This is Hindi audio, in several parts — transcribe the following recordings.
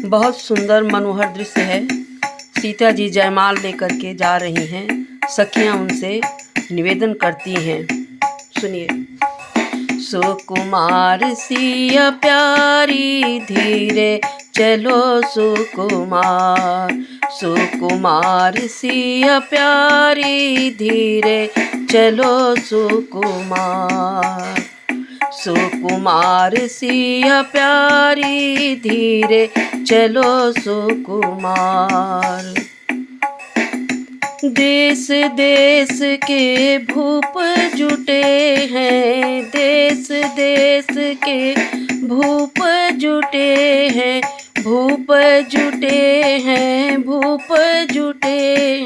बहुत सुंदर मनोहर दृश्य है। सीता जी जयमाल लेकर के जा रही हैं। सखियां उनसे निवेदन करती हैं। सुनिए। सुकुमार सिया प्यारी धीरे चलो सुकुमार, सुकुमार सिया प्यारी धीरे चलो सुकुमार, सुकुमार सिया प्यारी धीरे चलो सुकुमार। देश देश के भूप जुटे हैं, देश देश के भूप जुटे हैं, भूप जुटे हैं, भूप जुटे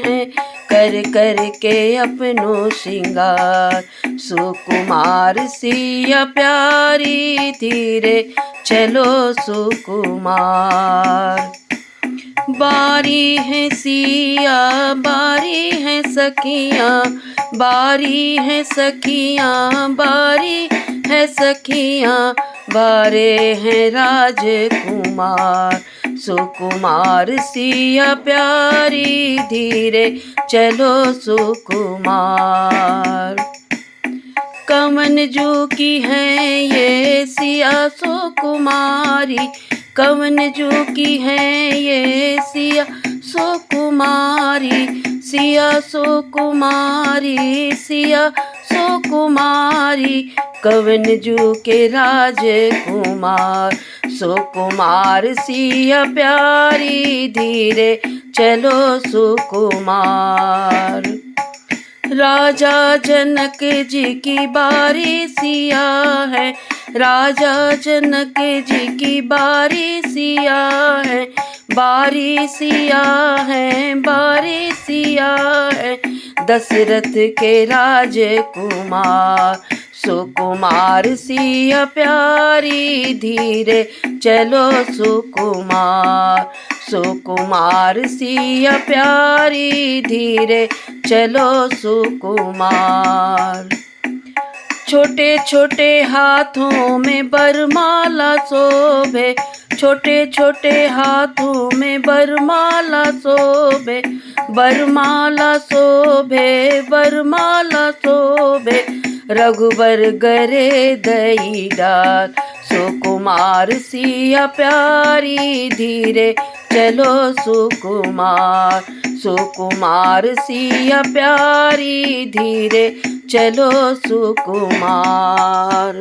हैं, कर कर के अपनो श्रृंगार। सुकुमार सिया प्यारी धीरे चलो सुकुमार। बारी है सिया बारी है सखियाँ, बारी है सखियाँ, बारी है सखियाँ, बारे हैं राजकुमार। सुकुमार सिया प्यारी धीरे चलो सुकुमार। कमन जू की है ये सिया सुकुमारी, कवन जू की है ये सिया सुकुमारी, सिया सुकुमारी, सिया सुकुमारी, कवन जू के राजकुमार। सुकुमार सिया प्यारी धीरे चलो सुकुमार। राजा जनक जी की बारी सिया है, राजा जनक जी की बारी सिया है, बारी सिया है, बारी सिया है, दशरथ के राजकुमार। सुकुमार सिया प्यारी धीरे चलो सुकुमार, सुकुमार सिया प्यारी धीरे चलो सुकुमार। छोटे छोटे हाथों में बरमाला शोभे, छोटे छोटे हाथों में बरमाला शोभे, बरमाला शोभे, बरमाला शोभे, रघुबर गरे दई डाल। सुकुमार सिया प्यारी धीरे चलो सुकुमार, सुकुमार सिया प्यारी धीरे चलो सुकुमार।